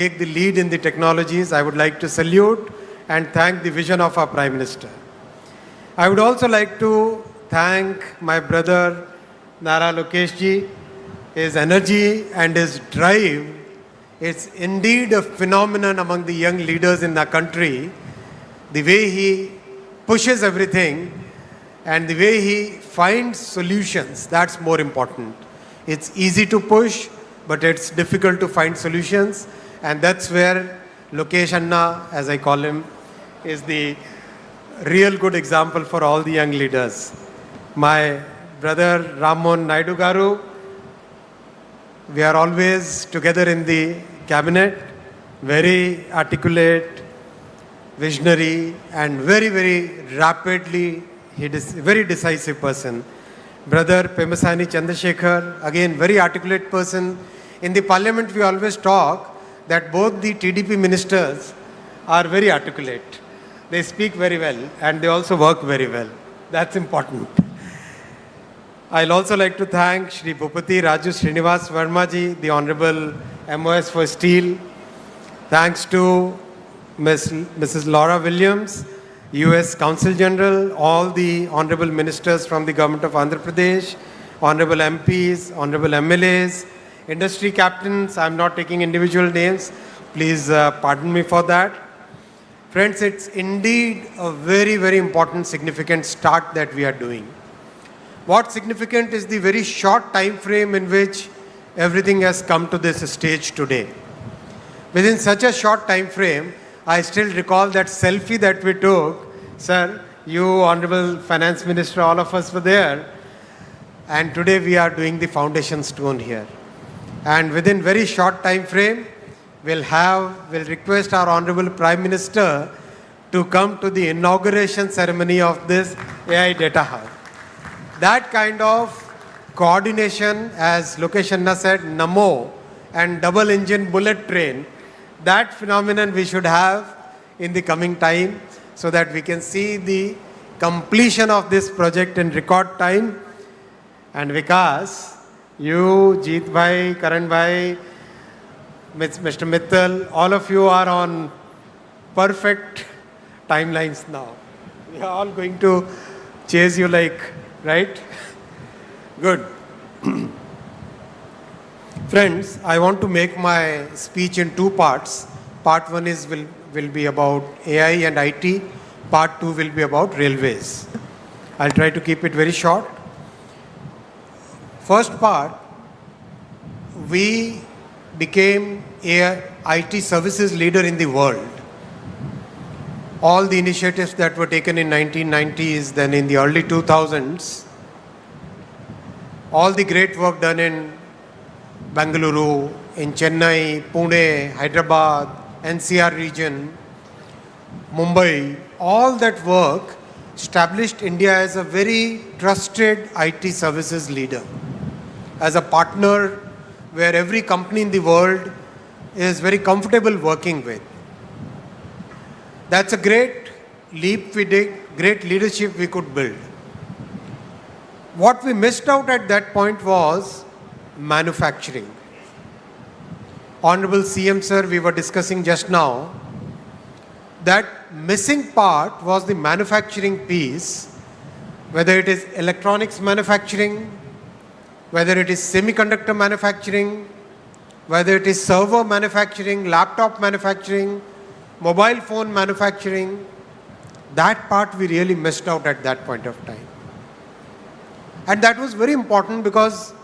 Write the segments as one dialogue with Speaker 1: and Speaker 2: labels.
Speaker 1: take the lead in the technologies, I would like to salute and thank the vision of our Prime Minister. I would also like to thank my brother Nara Lokeshji. His energy and his drive is indeed a phenomenon among the young leaders in the country. The way he pushes everything and the way he finds solutions, that's more important. It's easy to push, but it's difficult to find solutions. And that's where Lokesh Anna, as I call him, is the real good example for all the young leaders. My brother Ramon Naidu Garu, we are always together in the cabinet, very articulate, visionary, and very, very rapidly, he is a very decisive person. Brother Pemasani Chandrasekhar, again, very articulate person. In the parliament, we always talk that both the TDP ministers are very articulate. They speak very well and they also work very well. That's important. I'll also like to thank Shri Bhupati Raju Srinivas Verma ji, the Honorable MOS for Steel. Thanks to Mrs. Laura Williams, US Consul General, all the Honorable Ministers from the Government of Andhra Pradesh, Honorable MPs, Honorable MLAs, industry captains. I'm not taking individual names. Please pardon me for that. Friends, it's indeed a very, very important, significant start that we are doing. What's significant is the very short time frame in which everything has come to this stage today. Within such a short time frame, I still recall that selfie that we took. Sir, you, Honorable Finance Minister, all of us were there. And today we are doing the foundation stone here. And within very short time frame, we'll request our Honorable Prime Minister to come to the inauguration ceremony of this AI Data Hub. That kind of coordination, as Lokesh Anna said, Namo and double engine bullet train, that phenomenon we should have in the coming time so that we can see the completion of this project in record time. And Vikas, you, Jeet Bhai, Karan Bhai, Mr. Mittal, all of you are on perfect timelines now. We are all going to chase you like, right? Good. Friends, I want to make my speech in two parts. Part one will be about AI and IT. Part two will be about railways. I'll try to keep it very short. First part, we became a IT services leader in the world. All the initiatives that were taken in 1990s, then in the early 2000s, all the great work done in Bengaluru, in Chennai, Pune, Hyderabad, NCR region, Mumbai, all that work established India as a very trusted IT services leader, as a partner where every company in the world is very comfortable working with. That's a great leap we did, great leadership we could build. What we missed out at that point was manufacturing. Honorable CM Sir, we were discussing just now, that missing part was the manufacturing piece, whether it is electronics manufacturing, whether it is semiconductor manufacturing, whether it is server manufacturing, laptop manufacturing, mobile phone manufacturing. That part we really missed out at that point of time. And that was very important because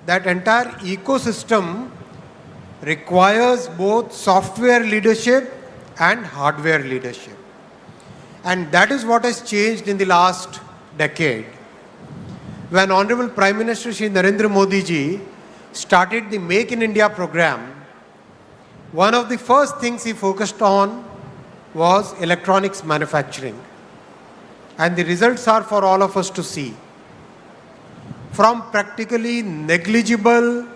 Speaker 1: that entire ecosystem requires both software leadership and hardware leadership. And that is what has changed in the last decade. When Honorable Prime Minister Shri Narendra Modi ji started the Make in India program, one of the first things he focused on was electronics manufacturing. And the results are for all of us to see. From practically negligible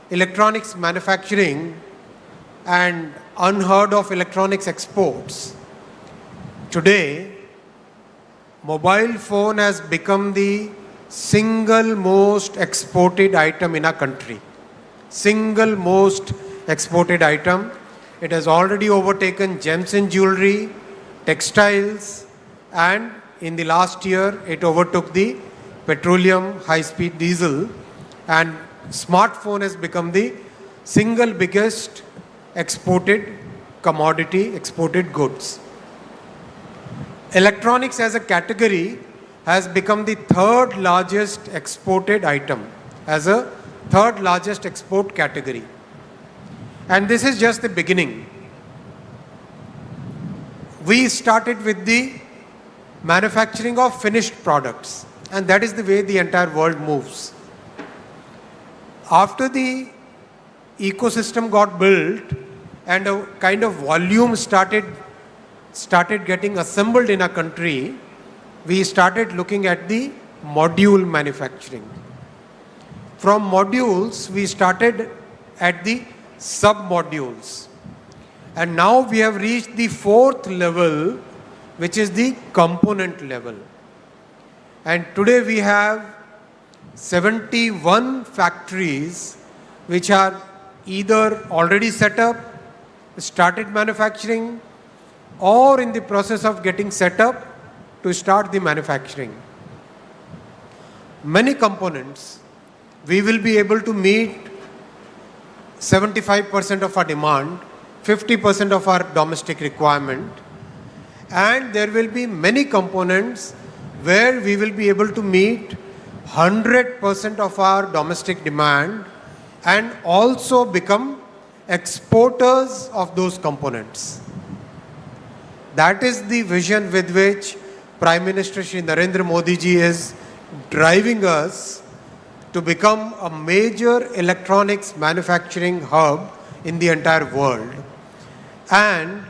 Speaker 1: electronics manufacturing and unheard of electronics exports, today, mobile phone has become the single most exported item in our country. Single most exported item. It has already overtaken gems and jewelry, textiles, and in the last year, it overtook the petroleum high-speed diesel, and smartphone has become the single biggest exported commodity, exported goods. Electronics as a category has become the third largest exported item, as a third largest export category. And this is just the beginning. We started with the manufacturing of finished products, and that is the way the entire world moves. After the ecosystem got built and a kind of volume started getting assembled in a country, we started looking at the module manufacturing. From modules, we started at the sub-modules. And now we have reached the fourth level, which is the component level. And today we have 71 factories which are either already set up, started manufacturing, or in the process of getting set up to start the manufacturing. Many components, we will be able to meet 75% of our demand, 50% of our domestic requirement, and there will be many components where we will be able to meet 100% of our domestic demand and also become exporters of those components. That is the vision with which Prime Minister Shri Narendra Modi ji is driving us to become a major electronics manufacturing hub in the entire world. And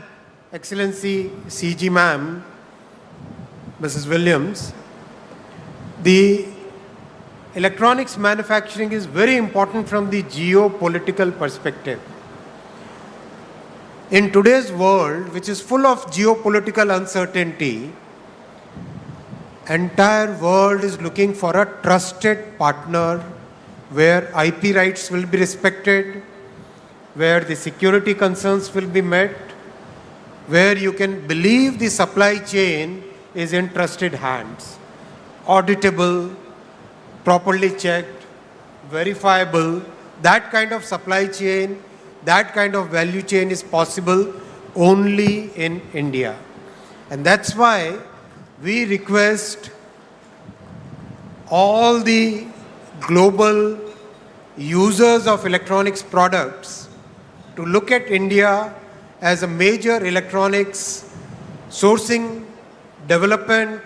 Speaker 1: Excellency CG Ma'am, Mrs. Williams, the electronics manufacturing is very important from the geopolitical perspective. In today's world, which is full of geopolitical uncertainty, entire world is looking for a trusted partner where IP rights will be respected, where the security concerns will be met, where you can believe the supply chain is in trusted hands, auditable, properly checked, verifiable. That kind of supply chain, that kind of value chain is possible only in India. And that's why we request all the global users of electronics products to look at India as a major electronics sourcing, development,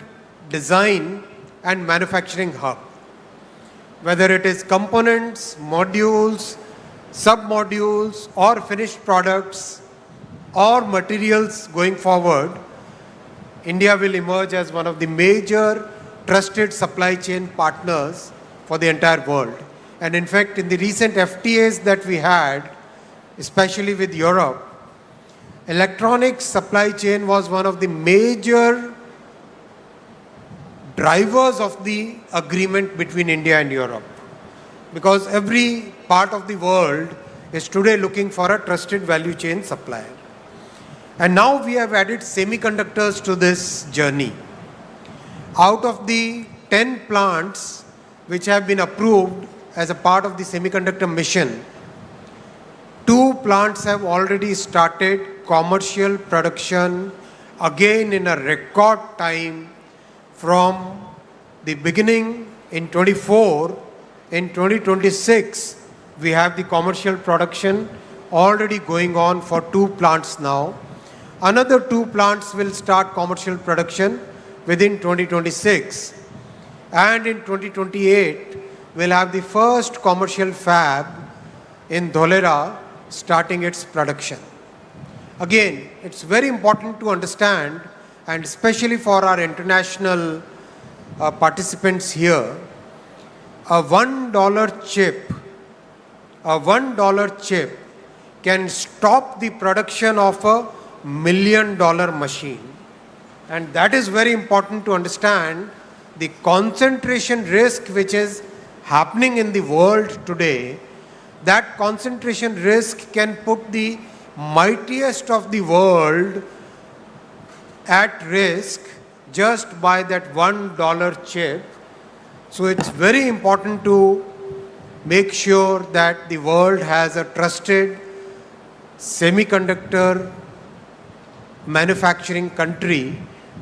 Speaker 1: design, and manufacturing hub. Whether it is components, modules, sub-modules, or finished products, or materials going forward, India will emerge as one of the major trusted supply chain partners for the entire world. And in fact, in the recent FTAs that we had, especially with Europe, electronics supply chain was one of the major drivers of the agreement between India and Europe. Because every part of the world is today looking for a trusted value chain supplier. And now we have added semiconductors to this journey. Out of the 10 plants which have been approved as a part of the semiconductor mission, 2 plants have already started commercial production, again in a record time from the beginning in 24. In 2026, we have the commercial production already going on for 2 plants now. Another 2 plants will start commercial production within 2026. And in 2028, we'll have the first commercial fab in Dholera starting its production. Again, it's very important to understand, and especially for our international participants here, a $1 chip can stop the production of a $1 million machine. And that is very important to understand the concentration risk which is happening in the world today. That concentration risk can put the mightiest of the world at risk just by that $1 chip. So it's very important to make sure that the world has a trusted semiconductor manufacturing country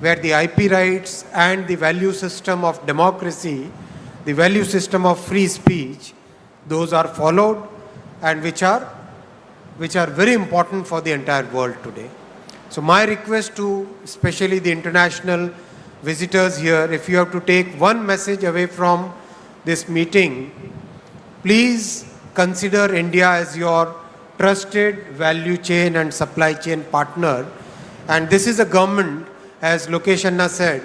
Speaker 1: where the IP rights and the value system of democracy, the value system of free speech, those are followed and which are very important for the entire world today. So my request to especially the international visitors here, if you have to take one message away from this meeting, please consider India as your trusted value chain and supply chain partner. And this is a government, as Lokesh Anna said,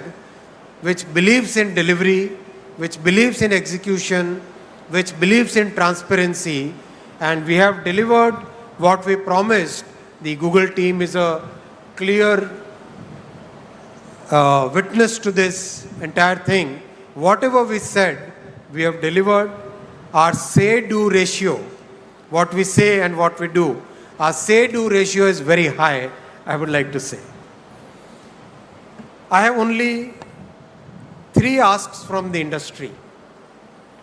Speaker 1: which believes in delivery, which believes in execution, which believes in transparency, and we have delivered what we promised. The Google team is a clear witness to this entire thing. Whatever we said, we have delivered. Our say-do ratio, what we say and what we do, our say-do ratio is very high, I would like to say. I have only 3 asks from the industry,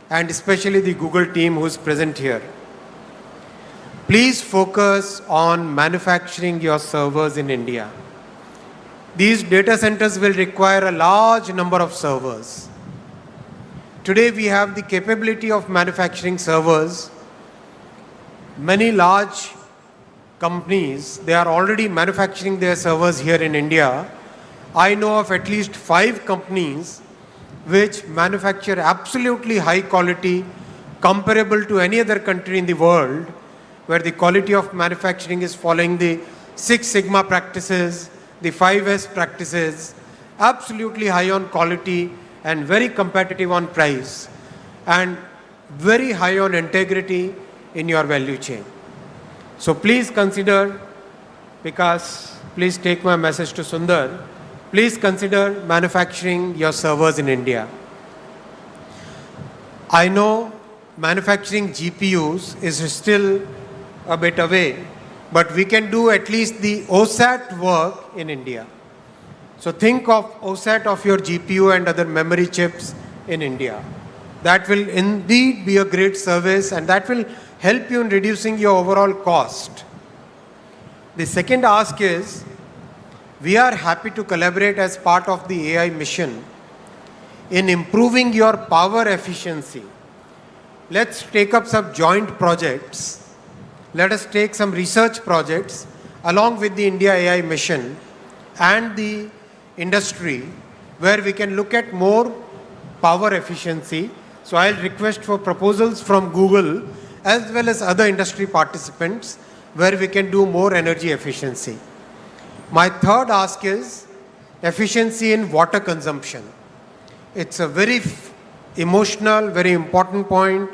Speaker 1: and especially the Google team who is present here. Please focus on manufacturing your servers in India. These data centers will require a large number of servers. Today we have the capability of manufacturing servers. Many large companies, they are already manufacturing their servers here in India. I know of at least 5 companies which manufacture absolutely high quality, comparable to any other country in the world, where the quality of manufacturing is following the 6 Sigma practices, the 5S practices, absolutely high on quality and very competitive on price, and very high on integrity in your value chain. So please consider, because please take my message to Sundar, please consider manufacturing your servers in India. I know manufacturing GPUs is still a bit away, but we can do at least the OSAT work in India. So think of OSAT of your GPU and other memory chips in India. That will indeed be a great service, and that will help you in reducing your overall cost. The second ask is, we are happy to collaborate as part of the AI mission in improving your power efficiency. Let's take up some joint projects. Let us take some research projects along with the India AI mission and the industry, where we can look at more power efficiency. So I'll request for proposals from Google as well as other industry participants where we can do more energy efficiency. My third ask is efficiency in water consumption. It's a very emotional, very important point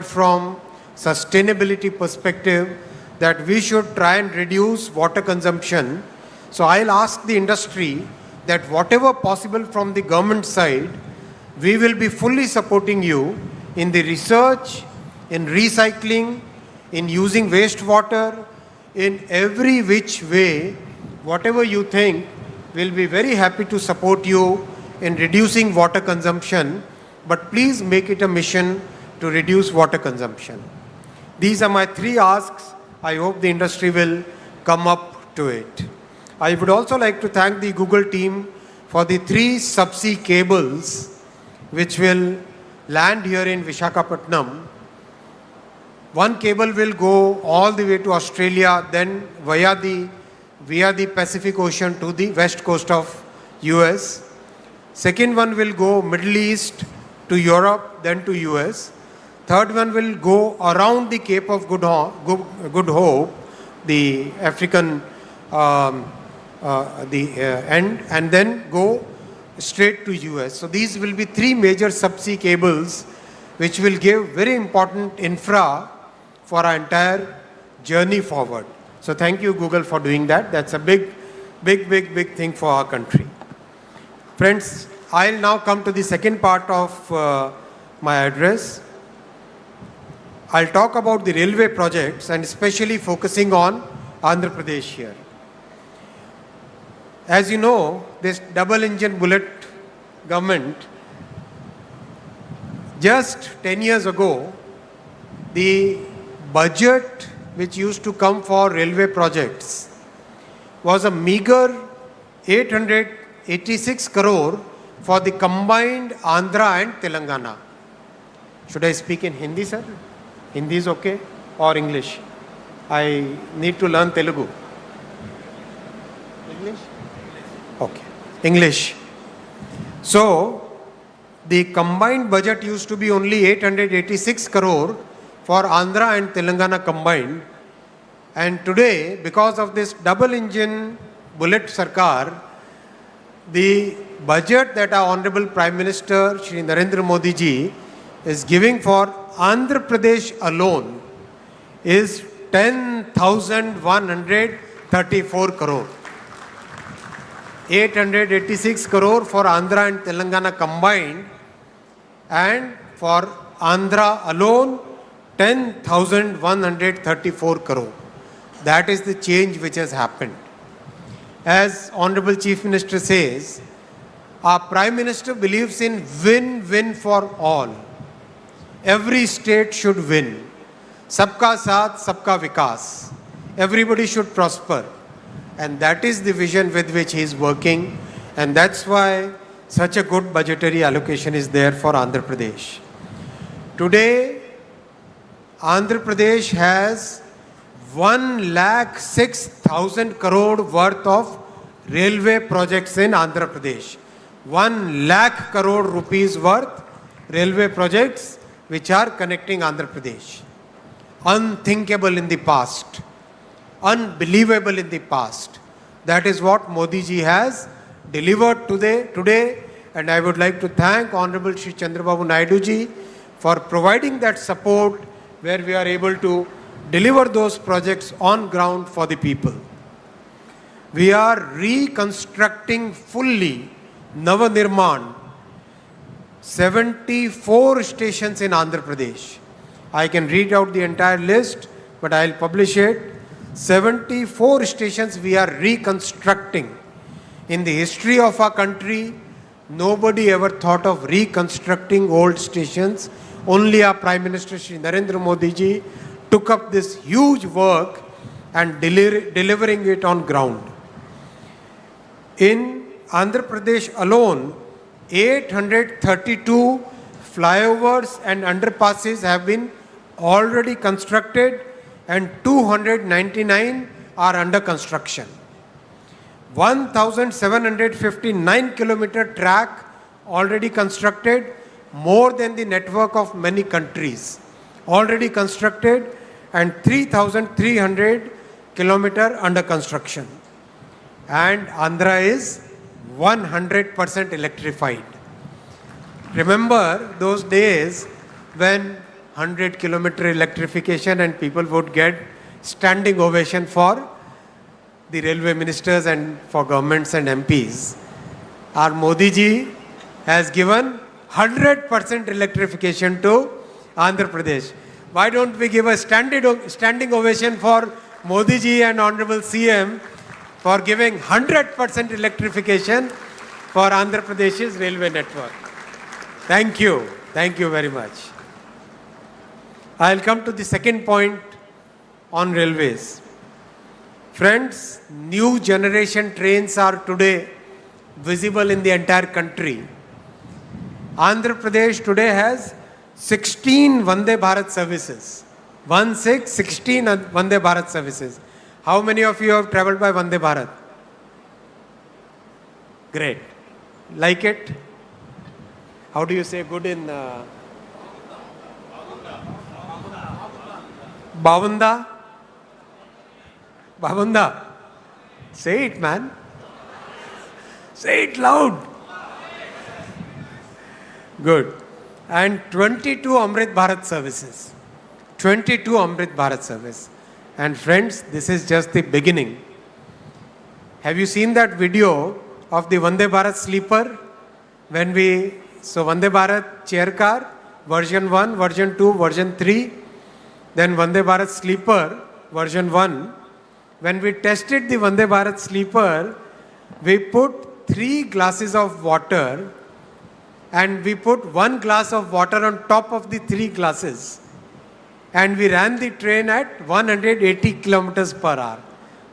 Speaker 1: from sustainability perspective, that we should try and reduce water consumption. So I'll ask the industry that whatever possible from the government side, we will be fully supporting you in the research, in recycling, in using wastewater, in every which way, whatever you think, we'll be very happy to support you in reducing water consumption, but please make it a mission to reduce water consumption. These are my 3 asks. I hope the industry will come up to it. I would also like to thank the Google team for the 3 subsea cables which will land here in Visakhapatnam. One cable will go all the way to Australia, then via the Pacific Ocean to the west coast of US. Second one will go Middle East to Europe, then to US. Third one will go around the Cape of Good Hope, the African end, and then go straight to US. So these will be 3 major subsea cables which will give very important infra for our entire journey forward. So thank you, Google, for doing that. That's a big thing for our country. Friends, I'll now come to the second part of my address. I'll talk about the railway projects and especially focusing on Andhra Pradesh here. As you know, this double engine bullet government, just 10 years ago, the budget which used to come for railway projects was a meager 886 crore for the combined Andhra and Telangana. Should I speak in Hindi, sir? Hindi is okay? Or English? I need to learn Telugu. English? Okay. English. So, the combined budget used to be only 886 crore for Andhra and Telangana combined. And today, because of this double engine bullet Sarkar, the budget that our Honorable Prime Minister Shri Narendra Modi ji is giving for Andhra Pradesh alone is 10,134 crore. 886 crore for Andhra and Telangana combined, and for Andhra alone 10,134 crore. That is the change which has happened. As Honorable Chief Minister says, our Prime Minister believes in win-win for all. Every state should win. Sabka saath, sabka vikas. Everybody should prosper. And that is the vision with which he is working. And that's why such a good budgetary allocation is there for Andhra Pradesh. Today, Andhra Pradesh has 1,06,000 crore worth of railway projects in Andhra Pradesh. 1 lakh crore rupees worth railway projects which are connecting Andhra Pradesh. Unthinkable in the past. Unbelievable in the past. That is what Modi ji has delivered today, and I would like to thank Honorable Shri Chandrababu Naidu ji for providing that support where we are able to deliver those projects on ground for the people. We are reconstructing fully Navanirman 74 stations in Andhra Pradesh. I can read out the entire list, but I'll publish it. 74 stations we are reconstructing. In the history of our country, nobody ever thought of reconstructing old stations. Only our Prime Minister Shri Narendra Modi ji took up this huge work and delivering it on ground. In Andhra Pradesh alone, 832 flyovers and underpasses have been already constructed and 299 are under construction. 1,759 kilometer track already constructed, more than the network of many countries already constructed, and 3,300 kilometer under construction. And Andhra is 100% electrified. Remember those days when 100 kilometer electrification and people would get standing ovation for the railway ministers and for governments and MPs. Our Modi ji has given 100% electrification to Andhra Pradesh. Why don't we give a standing ovation for Modi ji and Honorable CM for giving 100% electrification for Andhra Pradesh's railway network. Thank you. Thank you very much. I'll come to the second point on railways. Friends, new generation trains are today visible in the entire country. Andhra Pradesh today has 16 Vande Bharat services. 16 Vande Bharat services. How many of you have traveled by Vande Bharat? Great. Like it? How do you say good in Bavunda? Bavunda. Say it, man. Say it loud. Good. And 22 Amrit Bharat services. 22 Amrit Bharat service. And friends, this is just the beginning. Have you seen that video of the Vande Bharat sleeper? So Vande Bharat chair car, version 1, version 2, version 3. Then Vande Bharat Sleeper version 1. When we tested the Vande Bharat Sleeper, we put 3 glasses of water and we put 1 glass of water on top of the 3 glasses. And we ran the train at 180 kilometers per hour.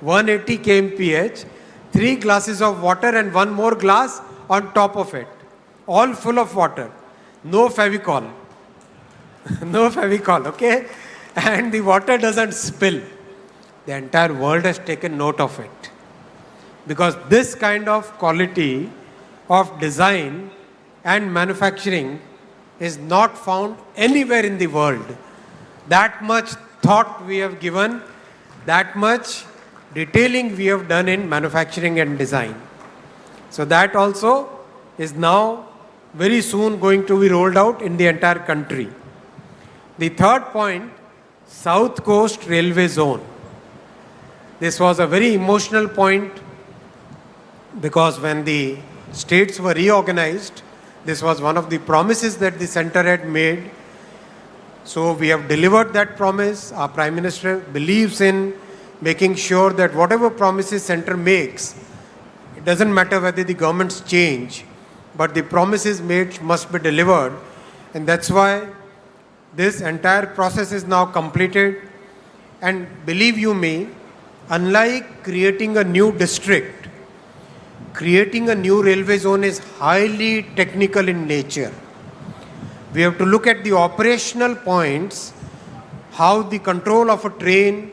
Speaker 1: 180 kmph, 3 glasses of water and 1 more glass on top of it. All full of water. No Fevicol. No Fevicol, okay? And the water doesn't spill. The entire world has taken note of it. Because this kind of quality of design and manufacturing is not found anywhere in the world. That much thought we have given, that much detailing we have done in manufacturing and design. So that also is now very soon going to be rolled out in the entire country. The third point, South Coast Railway Zone. This was a very emotional point because when the states were reorganized, this was one of the promises that the center had made. So we have delivered that promise. Our Prime Minister believes in making sure that whatever promises center makes, it doesn't matter whether the governments change, but the promises made must be delivered. And that's why this entire process is now completed. And believe you me, unlike creating a new district, creating a new railway zone is highly technical in nature. We have to look at the operational points, how the control of a train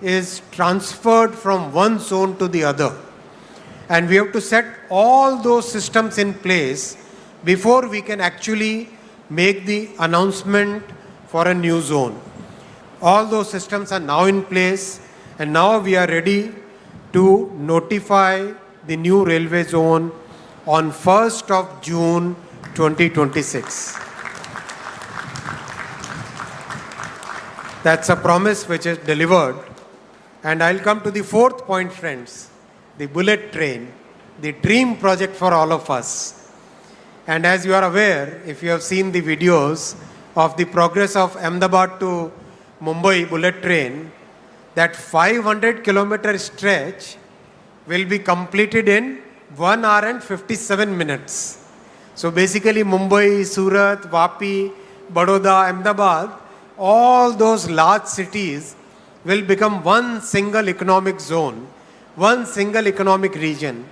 Speaker 1: is transferred from one zone to the other. And we have to set all those systems in place before we can actually make the announcement for a new zone. All those systems are now in place, and now we are ready to notify the new railway zone on 1st of June 2026. That's a promise which is delivered. And I'll come to the fourth point, friends, the bullet train, the dream project for all of us. And as you are aware, if you have seen the videos of the progress of Ahmedabad to Mumbai bullet train, that 500-kilometer stretch will be completed in 1 hour and 57 minutes. So basically Mumbai, Surat, Vapi, Baroda, Ahmedabad, all those large cities will become one single economic zone, one single economic region.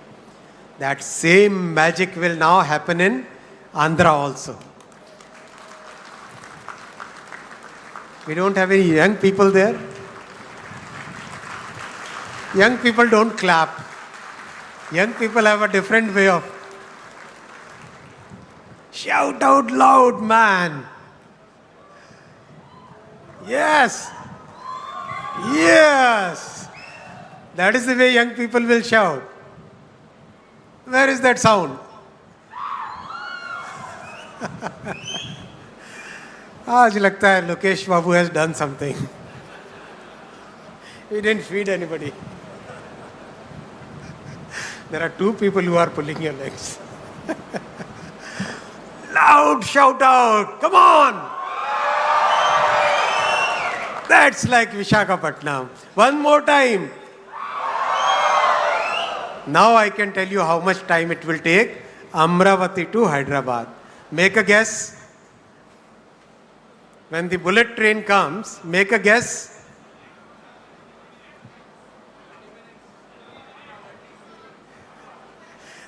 Speaker 1: That same magic will now happen in Andhra also. We don't have any young people there. Young people don't clap. Young people have a different way of shout out loud, man. Yes. Yes. That is the way young people will shout. Where is that sound? आज लगता है Lokesh Babu has done something. He didn't feed anybody. There are 2 people who are pulling your legs. Loud shout out. Come on. That's like Visakhapatnam. One more time. Now I can tell you how much time it will take. Amravati to Hyderabad. Make a guess. When the bullet train comes, make a guess.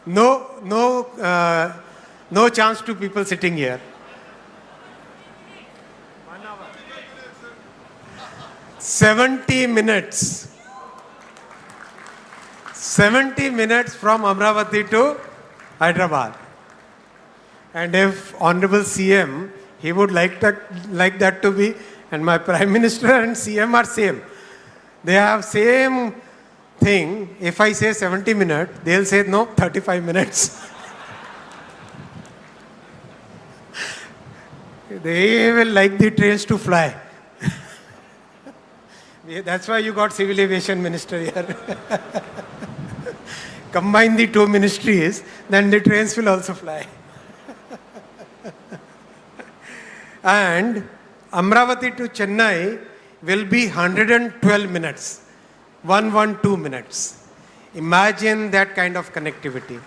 Speaker 1: No chance to people sitting here. 70 minutes. 70 minutes from Amravati to Hyderabad. And if Honorable CM, he would like that to be, and my Prime Minister and CM are same. They have same thing. If I say 70 minutes, they'll say no, 35 minutes. They will like the trains to fly. That's why you got Civil Aviation Minister here. Combine the 2 ministries, then the trains will also fly. And Amravati to Chennai will be 112 minutes, 112 minutes. Imagine that kind of connectivity.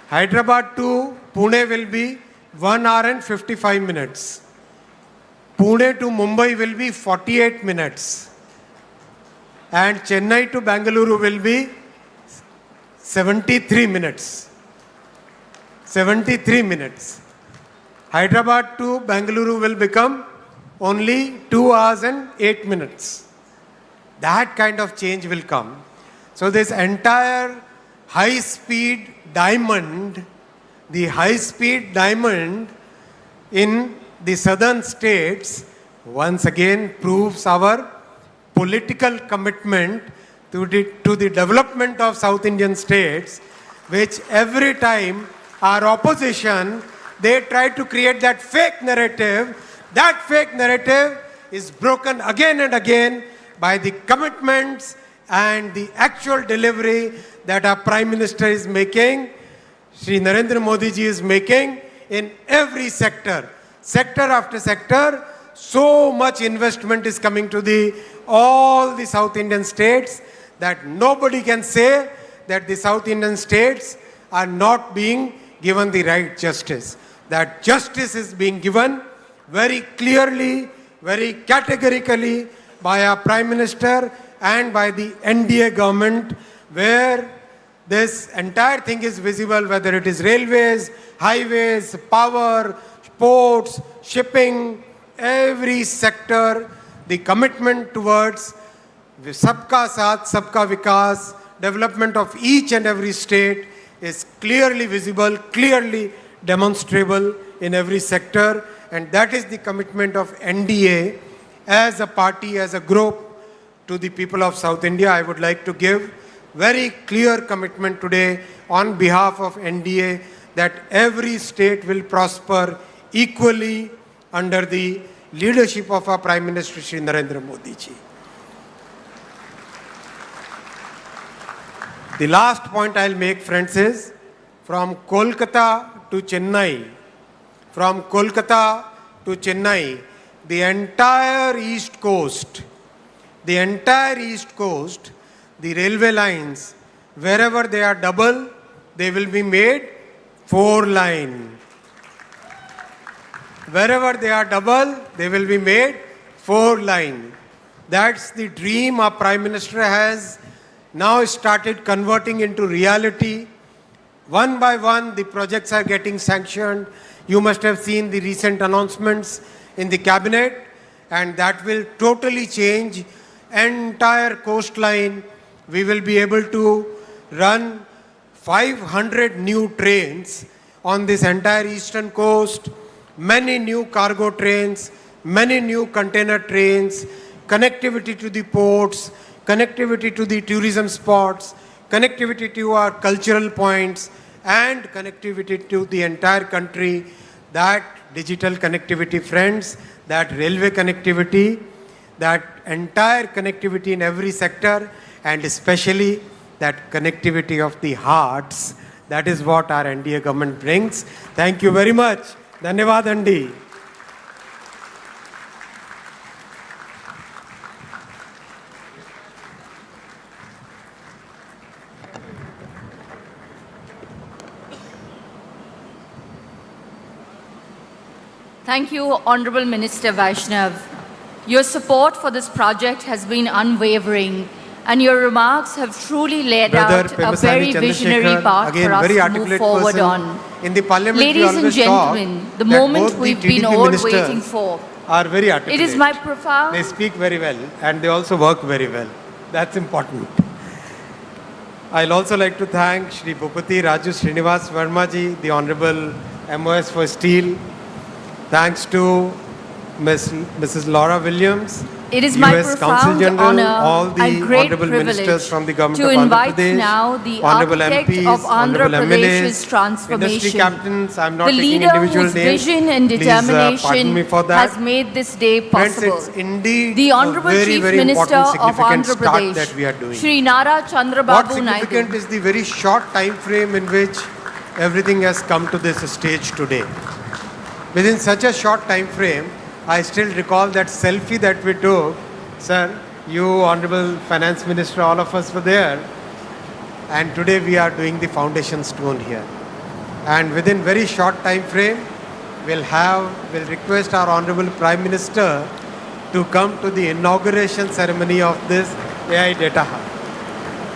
Speaker 1: Hyderabad to Pune will be 1 hour and 55 minutes. Pune to Mumbai will be 48 minutes. And Chennai to Bengaluru will be 73 minutes. 73 minutes. Hyderabad to Bengaluru will become only 2 hours and 8 minutes. That kind of change will come. So this entire high-speed diamond, the high-speed diamond in the southern states once again proves our political commitment to the development of South Indian states, which every time our opposition, they try to create that fake narrative. That fake narrative is broken again and again by the commitments and the actual delivery that our Prime Minister is making, Shri Narendra Modi ji is making in every sector. Sector after sector, so much investment is coming to all the South Indian states that nobody can say that the South Indian states are not being given the right justice. That justice is being given very clearly, very categorically by our Prime Minister and by the NDA government, where this entire thing is visible, whether it is railways, highways, power, ports, shipping, every sector, the commitment towards Sabka Saath, Sabka Vikas, development of each and every state is clearly visible, clearly demonstrable in every sector, and that is the commitment of NDA as a party, as a group to the people of South India. I would like to give very clear commitment today on behalf of NDA that every state will prosper equally under the leadership of our Prime Minister Shri Narendra Modi ji. The last point I'll make, friends, is from Kolkata to Chennai, the entire East Coast, the railway lines, wherever they are double, they will be made 4-line. Wherever they are double, they will be made 4-line. That's the dream our Prime Minister has now started converting into reality. One by one, the projects are getting sanctioned. You must have seen the recent announcements in the cabinet, and that will totally change entire coastline. We will be able to run 500 new trains on this entire eastern coast, many new cargo trains, many new container trains, connectivity to the ports, connectivity to the tourism spots, connectivity to our cultural points, and connectivity to the entire country. That digital connectivity, friends, that railway connectivity, that entire connectivity in every sector, and especially that connectivity of the hearts, that is what our NDA government brings. Thank you very much. Dhanyavad Andi.
Speaker 2: Thank you, Honorable Minister Vaishnav. Your support for this project has been unwavering, and your remarks have truly laid out a very visionary path for us to move forward on.
Speaker 1: In the parliament,
Speaker 2: ladies and gentlemen, the moment we've been all waiting for.
Speaker 1: Are very articulate.
Speaker 2: It is my profound...
Speaker 1: They speak very well and they also work very well. That's important. I'll also like to thank Shri Bhupati Raju Srinivas Verma ji, the Honorable MOS for Steel. Thanks to Mrs. Laura Williams,
Speaker 2: it is my
Speaker 1: US Council General,
Speaker 2: honor
Speaker 1: all the
Speaker 2: and great
Speaker 1: honorable ministers from the government
Speaker 2: to
Speaker 1: of Andhra
Speaker 2: invite
Speaker 1: Pradesh,
Speaker 2: now the
Speaker 1: honorable
Speaker 2: architect
Speaker 1: MPs,
Speaker 2: of Andhra
Speaker 1: honorable
Speaker 2: Pradesh's
Speaker 1: MLAs,
Speaker 2: transformation,
Speaker 1: industry captains. I'm not
Speaker 2: the
Speaker 1: taking
Speaker 2: leader
Speaker 1: individual
Speaker 2: whose
Speaker 1: names.
Speaker 2: vision and
Speaker 1: Please,
Speaker 2: determination
Speaker 1: pardon me for that.
Speaker 2: has made this day possible.
Speaker 1: Friends, it's indeed
Speaker 2: the Honorable
Speaker 1: a very,
Speaker 2: Chief
Speaker 1: very
Speaker 2: Minister
Speaker 1: important,
Speaker 2: of
Speaker 1: significant
Speaker 2: Andhra
Speaker 1: start
Speaker 2: Pradesh,
Speaker 1: that we are doing.
Speaker 2: Shri Nara Chandrababu
Speaker 1: What's
Speaker 2: Naidu.
Speaker 1: significant is the very short time frame in which everything has come to this stage today. Within such a short time frame, I still recall that selfie that we took. Sir, you, Honorable Finance Minister, all of us were there. And today we are doing the foundation stone here. And within very short time frame, we'll request our Honorable Prime Minister to come to the inauguration ceremony of this AI Data Hub.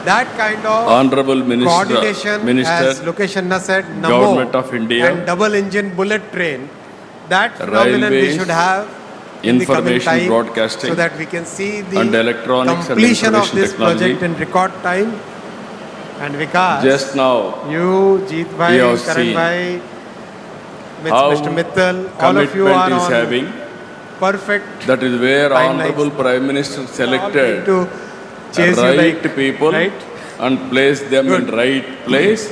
Speaker 1: That kind of
Speaker 3: Honorable
Speaker 1: coordination,
Speaker 3: Minister,
Speaker 1: as Lokesh Anna said,
Speaker 3: Government
Speaker 1: Namo
Speaker 3: of India,
Speaker 1: and double engine bullet train, that phenomenon we
Speaker 3: Railways,
Speaker 1: should have in the coming
Speaker 3: Information
Speaker 1: time,
Speaker 3: Broadcasting,
Speaker 1: so that we can see the
Speaker 3: and Electronics and
Speaker 1: completion of
Speaker 3: Information
Speaker 1: this
Speaker 3: Technology.
Speaker 1: project in record time. And Vikas,
Speaker 3: Just now,
Speaker 1: you, Jeet Bhai,
Speaker 3: we have
Speaker 1: Karan
Speaker 3: seen
Speaker 1: Bhai,
Speaker 3: how
Speaker 1: Mr. Mittal, all of you
Speaker 3: commitment
Speaker 1: are
Speaker 3: is
Speaker 1: on
Speaker 3: having.
Speaker 1: perfect
Speaker 3: That is where
Speaker 1: Timelines.
Speaker 3: Honorable Prime Minister
Speaker 1: all
Speaker 3: selected
Speaker 1: to chase you
Speaker 3: right
Speaker 1: like,
Speaker 3: people
Speaker 1: right?
Speaker 3: and place them
Speaker 1: Good.
Speaker 3: in right place.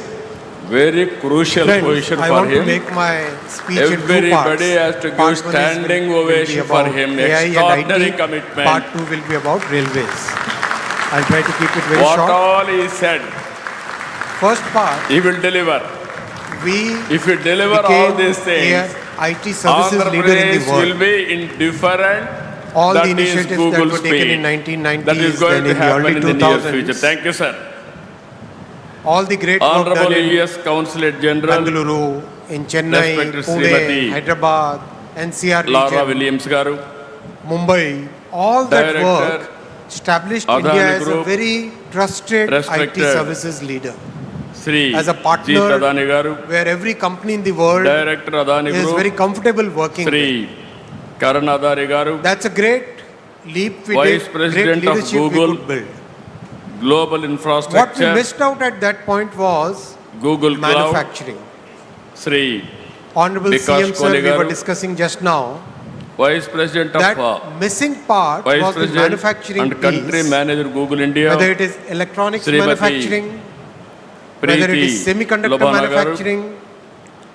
Speaker 3: Very crucial
Speaker 1: Friends,
Speaker 3: position
Speaker 1: I
Speaker 3: for
Speaker 1: want to
Speaker 3: him.
Speaker 1: make my speech in two parts.
Speaker 3: Everybody has to give
Speaker 1: Part one is
Speaker 3: standing
Speaker 1: will be
Speaker 3: ovation for
Speaker 1: about
Speaker 3: him.
Speaker 1: AI and
Speaker 3: Extraordinary
Speaker 1: IT.
Speaker 3: commitment.
Speaker 1: Part 2 will be about railways. I'll try to keep it very
Speaker 3: What
Speaker 1: short.
Speaker 3: all he said,
Speaker 1: First part,
Speaker 3: he will deliver.
Speaker 1: we
Speaker 3: If you deliver all
Speaker 1: became
Speaker 3: these things,
Speaker 1: IT services
Speaker 3: Andhra
Speaker 1: leader in
Speaker 3: Pradesh
Speaker 1: the world.
Speaker 3: will be in different.
Speaker 1: All
Speaker 3: that
Speaker 1: the
Speaker 3: is
Speaker 1: initiatives that
Speaker 3: Google
Speaker 1: were taken in
Speaker 3: speed.
Speaker 1: 1990s,
Speaker 3: That is going
Speaker 1: then
Speaker 3: to
Speaker 1: in the
Speaker 3: happen
Speaker 1: early
Speaker 3: in the near
Speaker 1: 2000s.
Speaker 3: future. Thank you, sir.
Speaker 1: All the great work
Speaker 3: Honorable
Speaker 1: done in
Speaker 3: U.S. Consulate General
Speaker 1: Bengaluru, in Chennai,
Speaker 3: Respected
Speaker 1: Pune,
Speaker 3: Srimati
Speaker 1: Hyderabad, NCR
Speaker 3: Laura
Speaker 1: region,
Speaker 3: Williams garu,
Speaker 1: Mumbai, all that
Speaker 3: Director,
Speaker 1: work established
Speaker 3: Adani
Speaker 1: India as a
Speaker 3: Group,
Speaker 1: very trusted IT
Speaker 3: Respected
Speaker 1: services leader,
Speaker 3: Sri
Speaker 1: as a partner
Speaker 3: Jeet Adani garu,
Speaker 1: where every company in the world
Speaker 3: Director Adani
Speaker 1: is very
Speaker 3: Group,
Speaker 1: comfortable working with.
Speaker 3: Sri Karan Adani garu,
Speaker 1: That's a great leap we
Speaker 3: Vice
Speaker 1: did,
Speaker 3: President
Speaker 1: great
Speaker 3: of
Speaker 1: leadership
Speaker 3: Google,
Speaker 1: we could build.
Speaker 3: Global
Speaker 1: What we
Speaker 3: Infrastructure,
Speaker 1: missed out at that point was
Speaker 3: Google Cloud,
Speaker 1: manufacturing.
Speaker 3: Sri
Speaker 1: Honorable
Speaker 3: Vikas
Speaker 1: CM sir, we
Speaker 3: Kohli
Speaker 1: were
Speaker 3: garu,
Speaker 1: discussing just now,
Speaker 3: Vice President
Speaker 1: that
Speaker 3: of
Speaker 1: missing part
Speaker 3: Vice
Speaker 1: was the
Speaker 3: President
Speaker 1: manufacturing
Speaker 3: and Country
Speaker 1: piece.
Speaker 3: Manager Google India,
Speaker 1: Whether it is electronics
Speaker 3: Srimati
Speaker 1: manufacturing, whether it is
Speaker 3: Preeti
Speaker 1: semiconductor
Speaker 3: Lobana garu,
Speaker 1: manufacturing,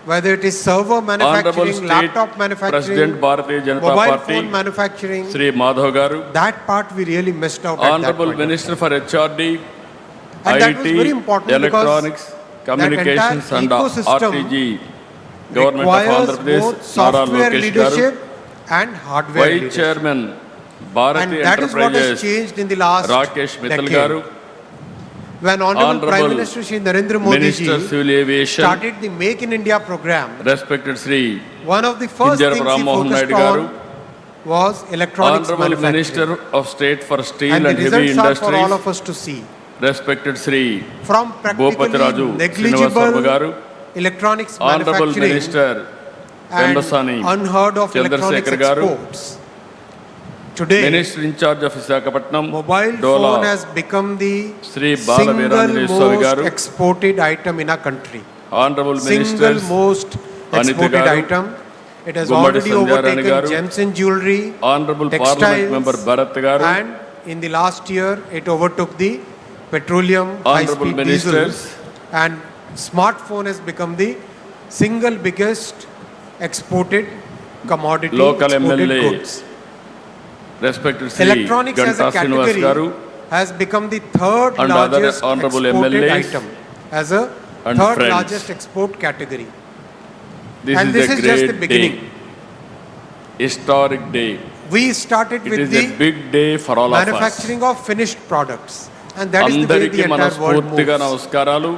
Speaker 1: whether it is server
Speaker 3: Honorable
Speaker 1: manufacturing,
Speaker 3: State
Speaker 1: laptop manufacturing,
Speaker 3: President Bharatiya Janata
Speaker 1: mobile
Speaker 3: Party,
Speaker 1: phone manufacturing,
Speaker 3: Sri Madhav garu,
Speaker 1: that part we really missed out at that
Speaker 3: Honorable
Speaker 1: point.
Speaker 3: Minister for HRD,
Speaker 1: And that was very
Speaker 3: IT,
Speaker 1: important because
Speaker 3: Electronics, Communications
Speaker 1: that
Speaker 3: and
Speaker 1: entire ecosystem
Speaker 3: RTG, Government of
Speaker 1: requires
Speaker 3: Andhra Pradesh,
Speaker 1: both
Speaker 3: Nara
Speaker 1: software
Speaker 3: Lokesh garu,
Speaker 1: leadership and hardware
Speaker 3: Vice
Speaker 1: leadership.
Speaker 3: Chairman,
Speaker 1: And
Speaker 3: Bharati
Speaker 1: that is what has
Speaker 3: Enterprises,
Speaker 1: changed in the last
Speaker 3: Rakesh Mittal
Speaker 1: decade.
Speaker 3: garu,
Speaker 1: When Honorable Prime
Speaker 3: Honorable
Speaker 1: Minister Shri Narendra Modi
Speaker 3: Minister
Speaker 1: ji
Speaker 3: Civil Aviation,
Speaker 1: started the Make in India program,
Speaker 3: Respected Sri
Speaker 1: one of the first
Speaker 3: Kinjara
Speaker 1: things he
Speaker 3: Rammohan
Speaker 1: focused
Speaker 3: Naidu garu,
Speaker 1: on was electronics
Speaker 3: Honorable Minister
Speaker 1: manufacturing.
Speaker 3: of State for Steel
Speaker 1: And the
Speaker 3: and Heavy
Speaker 1: results are for all
Speaker 3: Industries,
Speaker 1: of us to see.
Speaker 3: Respected Sri
Speaker 1: From
Speaker 3: Bhopati
Speaker 1: practically
Speaker 3: Raju Srinivas
Speaker 1: negligible
Speaker 3: Verma garu,
Speaker 1: electronics
Speaker 3: Honorable
Speaker 1: manufacturing
Speaker 3: Minister
Speaker 1: and
Speaker 3: Pendasani
Speaker 1: unheard of electronics
Speaker 3: Chandrasekhar garu,
Speaker 1: exports. Today,
Speaker 3: Minister in charge of Visakhapatnam,
Speaker 1: mobile
Speaker 3: Dola,
Speaker 1: phone has become the
Speaker 3: Sri
Speaker 1: single
Speaker 3: Balaveeranjane Swami
Speaker 1: most
Speaker 3: garu,
Speaker 1: exported item in our country.
Speaker 3: Honorable
Speaker 1: Single
Speaker 3: Ministers,
Speaker 1: most
Speaker 3: Anita
Speaker 1: exported
Speaker 3: garu,
Speaker 1: item. It has
Speaker 3: Gummadi
Speaker 1: already
Speaker 3: Sandhya Rani
Speaker 1: overtaken
Speaker 3: garu,
Speaker 1: gems and jewelry,
Speaker 3: Honorable
Speaker 1: textiles,
Speaker 3: Parliament Member Bharat garu,
Speaker 1: and in the last year it overtook the petroleum,
Speaker 3: Honorable
Speaker 1: high-speed
Speaker 3: Ministers,
Speaker 1: diesels, and smartphone has become the single biggest exported commodity,
Speaker 3: Local
Speaker 1: exported
Speaker 3: MLA,
Speaker 1: goods.
Speaker 3: Respected Sri
Speaker 1: Electronics as
Speaker 3: Ganta
Speaker 1: a
Speaker 3: Srinivas
Speaker 1: category
Speaker 3: garu,
Speaker 1: has become the third
Speaker 3: and other
Speaker 1: largest
Speaker 3: honorable
Speaker 1: exported
Speaker 3: MLAs
Speaker 1: item, as a
Speaker 3: and
Speaker 1: third
Speaker 3: friends.
Speaker 1: largest export category.
Speaker 3: this
Speaker 1: And
Speaker 3: is
Speaker 1: this
Speaker 3: a
Speaker 1: is just the
Speaker 3: great
Speaker 1: beginning.
Speaker 3: day, historic day.
Speaker 1: We started
Speaker 3: It
Speaker 1: with
Speaker 3: is
Speaker 1: the
Speaker 3: a big day for all of us.
Speaker 1: manufacturing of finished products, and that is the way the
Speaker 3: అందరికీ
Speaker 1: entire world
Speaker 3: మనస్ఫూర్తిగా
Speaker 1: moves.
Speaker 3: నమస్కారాలు.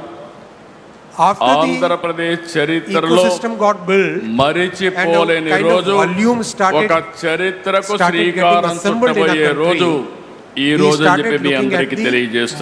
Speaker 1: After the
Speaker 3: Andhra Pradesh చరిత్రలో
Speaker 1: ecosystem got built
Speaker 3: మరిచిపోలేని
Speaker 1: and a kind of
Speaker 3: రోజు,
Speaker 1: volume started-
Speaker 3: ఒక చరిత్రకు
Speaker 1: started getting
Speaker 3: శ్రీకారం
Speaker 1: assembled in our
Speaker 3: చుట్టబోయే
Speaker 1: country,
Speaker 3: రోజు ఈ
Speaker 1: we
Speaker 3: రోజు అని
Speaker 1: started
Speaker 3: చెప్పి మీ
Speaker 1: looking at
Speaker 3: అందరికీ
Speaker 1: the
Speaker 3: తెలియజేస్తున్నాను.